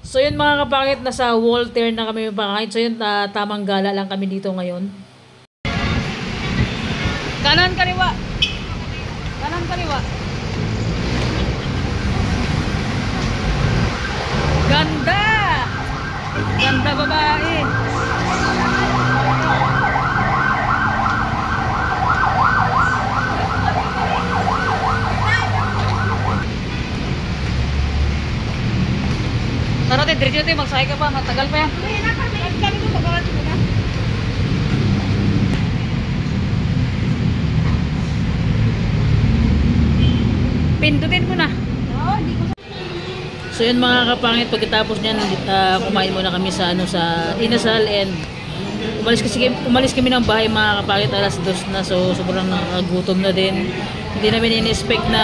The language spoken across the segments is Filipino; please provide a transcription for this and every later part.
So yun mga kapangit, nasa Walter na kami mga kapangit. So yun, tamang gala lang kami dito ngayon. Kanan kaliwa. Kanan kaliwa. Ganda! Ganda babae. Tara tayo, diretso tayo, magsakay ka pa, matagal pa yan. Pindutin mo na. So yun mga kapangit, pagkatapos niyan, kumain muna kami sa sa inasal, and umalis kami ng bahay mga kapangit, alas 2 na, so sobrang gutom na din. Hindi namin in-expect na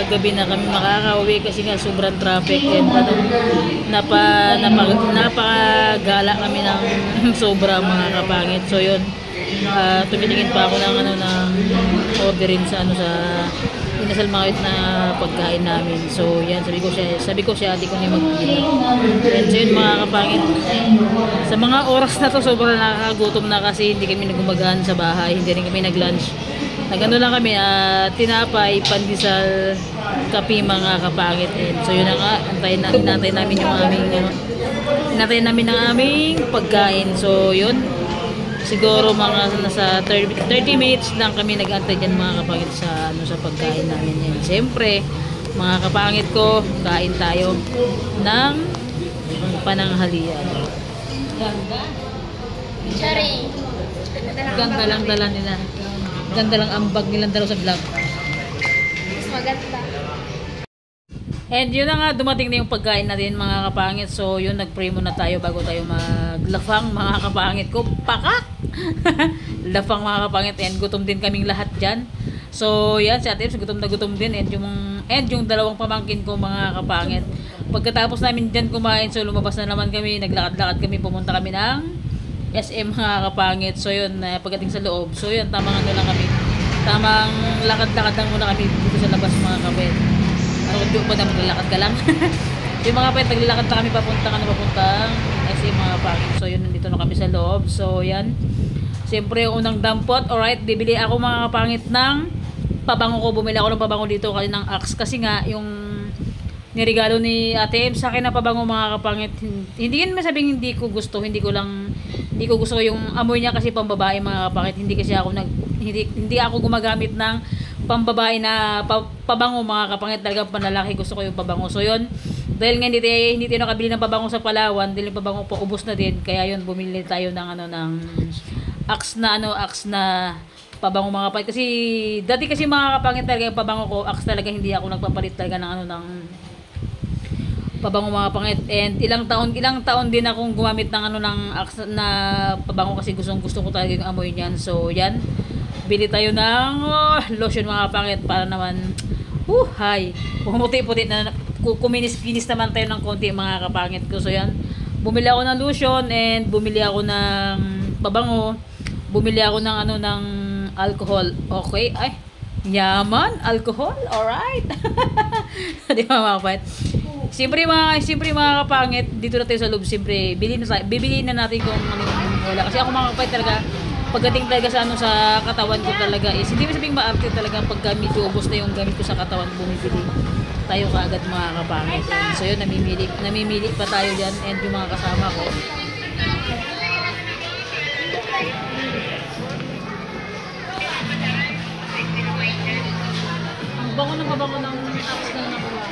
gabi na kami makakauwi kasi nga sobrang traffic, and napakagala kami ng sobra mga kapangit. So yun, tumitingin pa ako ng ng orderin sa sa inasal mga na pagkain namin. So yan, sabi ko siya ate ko na magpili. And so yun mga kapangit, sa mga oras na to sobrang nakakagutom na kasi hindi kami nagumagahan sa bahay, hindi rin kami nag-lunch. Nagano lang kami, tinapay, pandesal, kape mga kapangit. And so yun na nga, hinantay namin yung hinantay namin ang aming pagkain. So yun, siguro mga nasa 30 minutes lang kami nag-antay dyan mga kapangit sa sa pagkain namin yan. Siyempre, mga kapangit ko, kain tayo ng pananghalian. Ganda. Sorry. Ganda lang dala nila. Ganda lang ang bag nilang dalaw sa vlog. Mas maganda. And yun na nga, dumating na yung pagkain natin mga kapangit. So yun, nag-pray muna tayo bago tayo maglafang mga kapangit ko. Pakak! Lafang mga kapangit, and gutom din kaming lahat dyan. So yan, si Ate Ems gutom na gutom din, and yung dalawang pamangkin ko mga kapangit. Pagkatapos namin dyan kumain, so lumabas na naman kami, naglakad-lakad kami, pumunta kami ng SM mga kapangit. So yun, pagdating sa loob, so yun, tamang lang kami, tamang lakad-lakad lang muna kami dito sa labas mga kapangit. Hindi pa na maglalakad ka lang. Yung mga kapangit, naglalakad pa kami papuntang SM mga kapangit. So yun, nandito na kami sa loob. So yan, siyempre unang dampot. Alright, bibili ako mga kapangit ng pabango ko. Bumili ako ng pabango dito kasi ng Axe, kasi nga yung niregalo ni Ate Ems sa akin na pabango mga kapangit, hindi yun masabing hindi ko gusto yung amoy niya kasi pambabae mga kapangit. Hindi ako gumagamit ng pambabae na pabango mga kapangit, talagang panlalaki gusto ko yung pabango. So yun, dahil nga hindi tayo nakabili ng pabango sa Palawan, dahil yung pabango pa ubos na din, kaya yun, bumili tayo ng ng Axe na pabango mga kapangit. Kasi dati kasi mga kapangit, talaga yung pabango ko Axe talaga, hindi ako nagpapalit talaga ng ng pabango mga kapangit. And ilang taon din akong gumamit ng ng Axe na pabango kasi gusto ko talaga yung amoy niyan. So yan, bili tayo ng lotion mga kapangit para naman hay, pumuti-puti na, kuminis-kinis naman tayo ng konti mga kapangit ko. So yan, bumili ako ng lotion, and bumili ako ng pabango, bumili ako ng ng alcohol. Okay, ay yaman, alcohol, alright. Di ba mga kapangit? Siyempre mga kapangit, dito na tayo sa loob. Siyempre, bibili na natin kung ano yung wala. Kasi ako mga kapangit talaga, pagdating talaga sa sa katawan ko talaga is, hindi mo sabing maarte talaga pag medyo ubos na yung gamit ko sa katawan, bumibili tayo kaagad mga kapangit. And so yun, namimili pa tayo dyan, and yung mga kasama ko. Ang bango ng Axe na nakuha.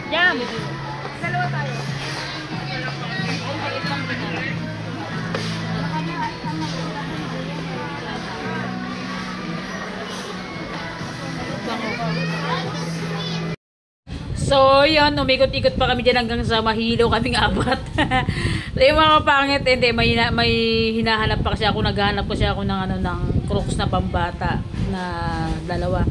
Jam! Dalawa tayo. So, yun, umikot-ikot pa kami dyan hanggang sa Mahilo kaming apat. So, yung mga pangit, hindi, may hinahanap pa kasi ako, naghahanap kasi ako ng ng Crocs na pambata na dalawa.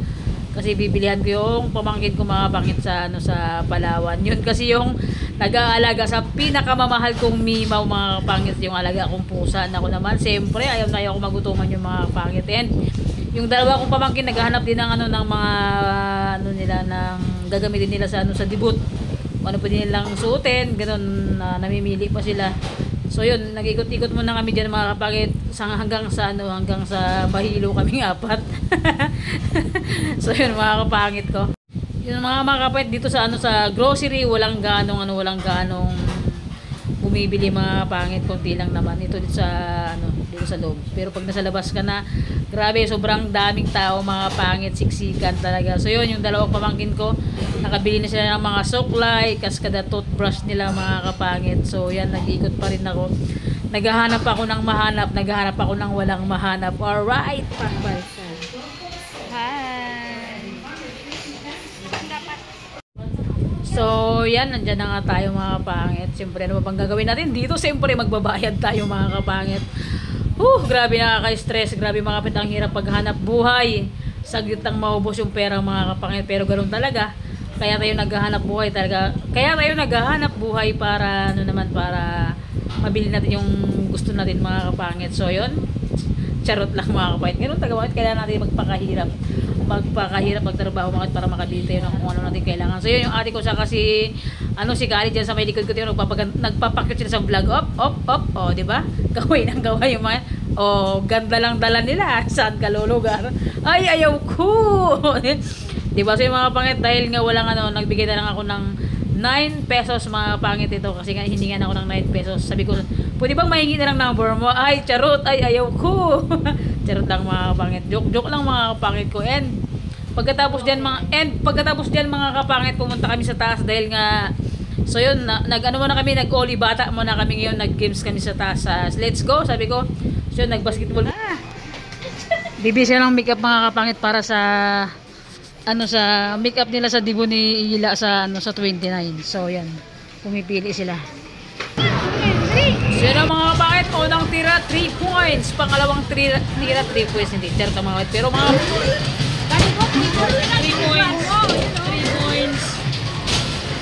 Kasi bibilihan ko yung pamangkin ko mga pangit sa sa Palawan. Yun kasi yung nag-aalaga sa pinakamamahal kong mimaw mga pangit, yung alaga kong pusa. Ako naman, siyempre, ayaw na ayaw ko magutuman yung mga pangit. And Yung dalawa kong pamangkin naghahanap din ng ano ng mga ano nila ng gagamitin nila sa ano sa debut. Kung ano pwede nilang suotin, ganun namimili pa sila. So yun, nag-ikot-ikot muna kami diyan mga kapangit hanggang sa ano hanggang sa Bahilo kaming apat. So yun mga kapangit ko. Yun mga kapangit dito sa ano sa grocery walang ganong bumibili mga pangit, konti lang naman ito dito sa loob. Pero pag nasa labas ka na, grabe, sobrang daming tao mga pangit, siksikan talaga. So yun, yung dalawang pamangkin ko, nakabili na sila ng mga suklay, kaskada toothbrush nila mga kapangit. So yan, nag-ikot pa rin ako. Naghahanap ako ng mahanap, naghahanap ako ng walang mahanap. Alright, pakbalsan. So, yan, nandyan na nga tayo mga kapangit. Siyempre, ano ba bang gagawin natin? Dito, siyempre, magbabayad tayo mga kapangit. Grabe nakaka-stress. Grabe mga kapit, ang hirap paghanap buhay. Saglit lang maubos yung pera mga kapangit. Pero ganoon talaga. Kaya tayo naghahanap buhay talaga. Kaya tayo naghahanap buhay para, para mabili natin yung gusto natin mga kapangit. So, yun. Charot lang mga kapangit. Ganoon talaga, kailangan natin magpakahirap magtrabaho para makabili tayo ng kung ano natin kailangan. So yun yung ate ko sa kasi si Kali dyan sa may likod ko tayo nagpapakit sila sa vlog oh di ba? Gawin ang gawin yung mga ganda lang dala nila. Saan ka lulugar? Ay ayaw ko. Di ba? So yung mga pangit dahil nga walang nagbigay na lang ako ng 9 pesos mga pangit ito kasi nga hiningan ako ng 9 pesos. Sabi ko, pwede bang mahingi na lang number mo? Ay, charot. Ay, ayaw ko. Charot lang mga pangit. Joke lang mga kapangit ko. And pagkatapos diyan mga kapangit, pumunta kami sa taas dahil nga so yun, nag-oli bata muna kami ngayon, nag-games kami sa taas. Let's go, sabi ko. So yun, nag-basketball. Bibili siya ng makeup mga kapangit para sa sa makeup nila sa debut ni Ila sa sa 29. So yan, pumipili sila. So yun mga kapangit, unang tira 3 points, pangalawang tira 3 points, hindi tira mga kapangit, pero mga 3 points,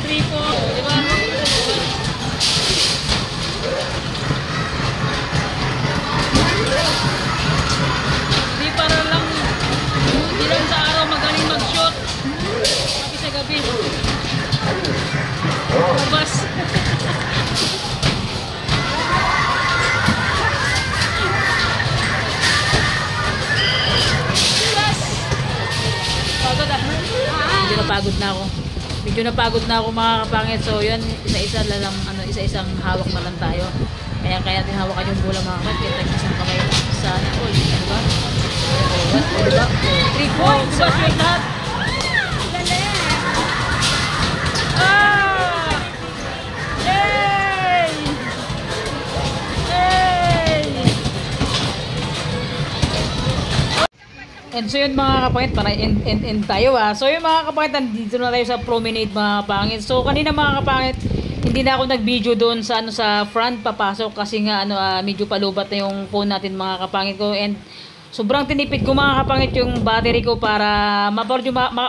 3 points, diba? Hindi lang sa araw magaling mag-shoot. Pati sa gabi. Labas. Pagod Medyo napagod na ako mga kapangit. So yun, isa-isang hawak na lang tayo. Kaya din hawakan yung bola mga kapangit. Kaya tag-isang kamay sana all. Diba? Diba? 3 points. Diba? Shoot lahat. Yay! Yay! And so yun mga kapangit, para end tayo So yun mga kapangit, nandito na tayo sa promenade mga kapangit. So kanina mga kapangit, hindi na ako nag-video doon sa sa front papasok kasi nga medyo palubat na yung phone natin mga kapangit ko. And sobrang tinipid ko mga kapangit yung battery ko para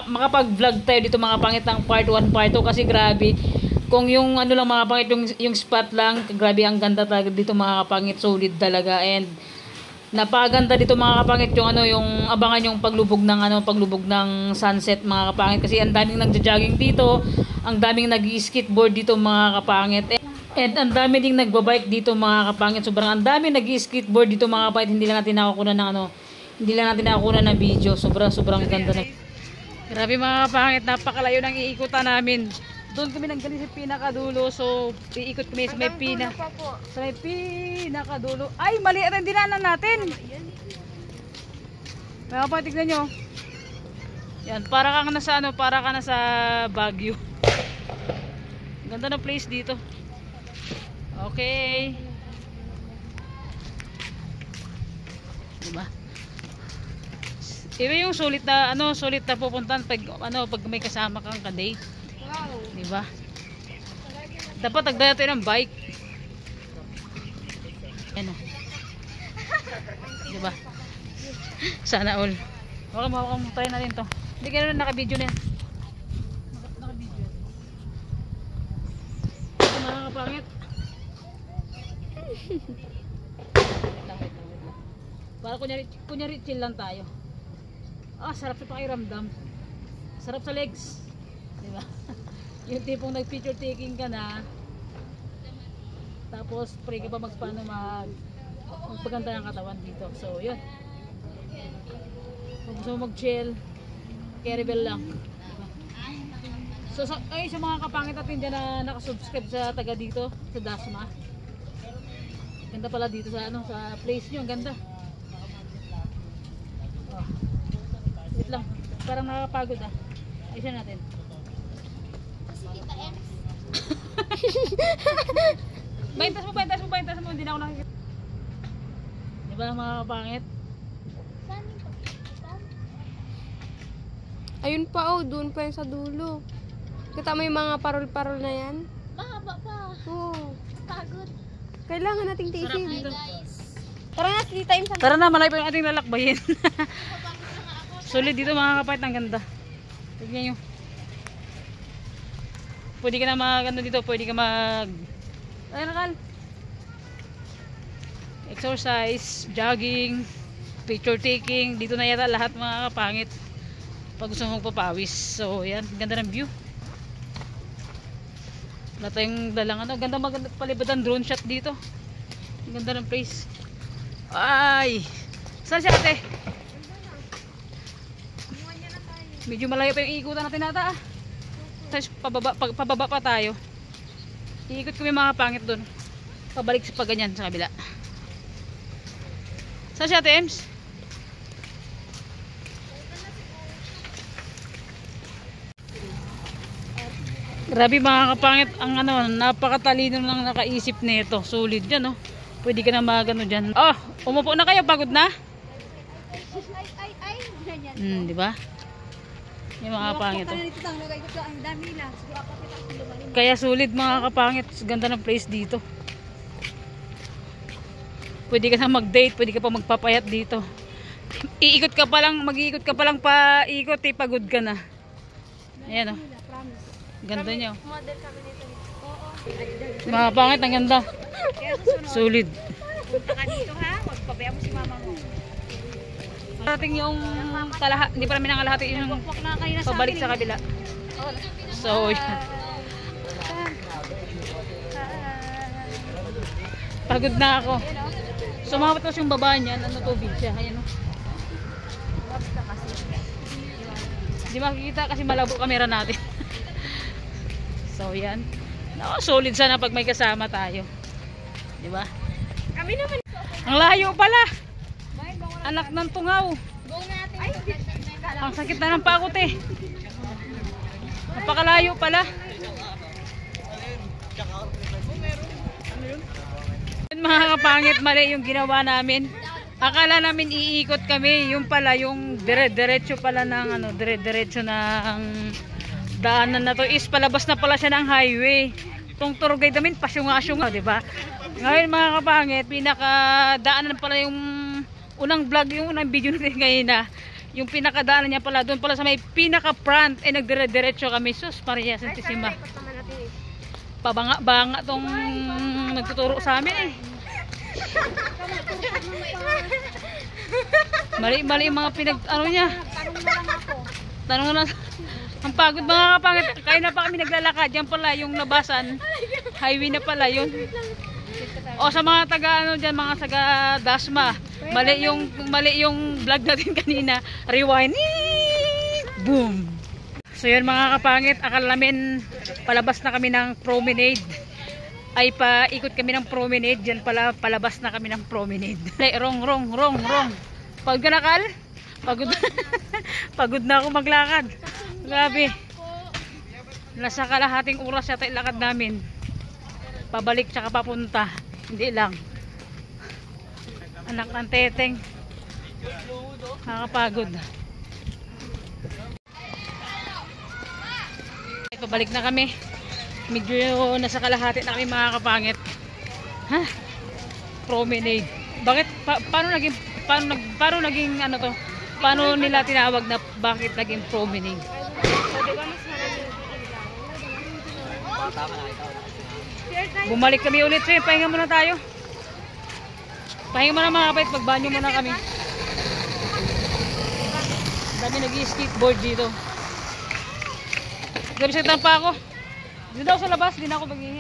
makapag-vlog tayo dito mga kapangit ng part 1, part 2 kasi grabe. Kung yung lang mga kapangit, yung spot lang, grabe ang ganda talaga dito mga kapangit, solid talaga. And napaganda dito mga kapangit yung abangan yung paglubog ng sunset mga kapangit kasi ang daming nagja-jogging dito, ang daming nag-skateboard dito mga kapangit. And ang dami ding nagbabike dito mga kapangit. Sobrang ang dami nag-skateboard dito mga kapangit. Hindi lang natin nakakuha ng video. Sobrang ganda na. Grabe mga kapangit, napakalayo ng iikutan namin. Doon kami nanggaling sa pinakadulo. So iikot kami sa may pinakadulo. Ay, mali ang dinaanan natin. Mga kapangit, tignan nyo. Yan, para ka na sa Baguio. Ganda na place dito. Okay. Diba? Iba yung sulit na pupuntahan pag may kasama kang ka-date. Wow. Diba? Dapat nagdala tayo ng bike. Diba? Sana all. Hawakan mo tayo natin to. Hindi ka na naka-video na yan. Naka-video. Ito mga kapangit. Wait lang. Para kunyari chill lang tayo. Sarap sa pakiramdam. Sarap sa legs. Diba? Yung tipong nag-picture taking ka na, tapos pray ka pa magpano magpaganda ng katawan dito. So, yun. Kung gusto mo mag-chill, carry bell lang. Diba? So, sa mga kapangit natin dyan na nakasubscribe sa taga dito, sa Dasma. Ganda pala dito sa sa place nyo. Ang ganda. Oh. Wait lang. Parang nakakapagod Ayusin natin. Kasi kita M. Baintas mo. Hindi na ako nakikita. Diba mga kapangit? Saan yung pagkikitan? Ayun pa doon pa yung sa dulo. Kita mo yung mga parol-parol na yan? Mahaba pa. Oo. Pagod. Kailangan nating Sarap tisin. dito. Guys. Tara na, si time sa... Tara na, malay pa yung ating lalakbayin. Solid dito mga kapangit, ang ganda. Tignan nyo. Pwede ka na dito, pwede ka exercise, jogging, picture taking. Dito na yata lahat mga kapangit pag gusto mong magpapawis. So yan, ganda ng view. Wala tayong dalang maganda palibad ang drone shot dito. Ang ganda ng place. Ay, saan siya ate? Medyo malayo pa yung ikutan natin ata Tapos pababa pa tayo. Iikot kami mga pangit dun. Pabalik sa paganyan sa kabila. Saan siya ate Ems? Grabe mga kapangit, ang napakatalino ng nakaisip nito. Solid yan Pwede ka na magano diyan. Umupo na kayo, pagod na? Ay. Ganyan. Di ba? Yung mga kapangit Kaya solid mga kapangit. Ganda ng place dito. Pwede ka na mag-date, pwede ka pa magpapayat dito. Mag-iikot ka pa lang paikot, pagod ka na. Ayan Ganda niyo. Model kami nito. Oo. Mga pangit, ang ganda. Kaya susunod. Solid. Punta ka dito ha. Magpabaya mo si mama mo. Ating yung hindi pa namin nangalahati yung Wakwak na kayo na pabalik sa kabila. So, yan. Pagod na ako. Sumabot na yung baba niyan. Tubig siya. Ayan Hindi makikita kasi malabo kamera natin. So, yan. Solid sana pag may kasama tayo. Di ba? Kami naman. Ang layo pala. Anak ng tungaw. Go natin. Ang sakit na ng pakot Napakalayo pala. Mga kapangit, mali yung ginawa namin. Akala namin iikot kami. Yung pala, yung diretso pala ng diretso ng daanan na to is palabas na pala siya ng highway. Itong tour guide namin pasyunga-syunga, di ba? Ngayon mga kapangit, pinakadaanan pala yung unang vlog, yung unang video natin ngayon yung pinakadaanan niya pala doon pala sa may pinaka-front nagdire-diretso kami. Sus, Maria Santissima. Pabanga-banga tong nagtuturo sa amin Mali-mali yung mga niya. Tanong na lang. Ang pagod mga kapangit. Kaya na pa kami naglalakad. Yan pala yung labasan. Highway na pala yun. O sa mga taga dyan, mga taga Dasma. Mali yung vlog natin kanina. Rewind. Boom. So yun mga kapangit. Akala namin palabas na kami ng promenade. Ay paikot kami ng promenade. Dyan pala palabas na kami ng promenade. Wrong. Pagod ka na, Kal? Pagod na ako maglakad. Grabe. Nasa kalahating oras yata ilakad namin. Pabalik tsaka papunta. Hindi lang. Anak ng teteng. Nakakapagod. Pabalik na kami. Medyo nasa kalahati na kami mga kapangit. Promenade. Bakit? Paano naging to? Paano nila tinawag na bakit naging promenade? Bumalik kami ulit. So, pahinga muna tayo. Pahinga muna mga kapit. Pagbanyo muna kami. Dami nag-skateboard dito. Gamitan pa ako. Dito daw sa labas, di na ako mag-ihi.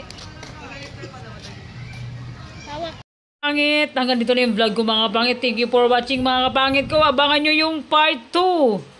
Hawak. Pangit, hanggang dito na yung vlog ko mga kapangit. Thank you for watching mga kapangit ko. Abangan nyo yung part 2.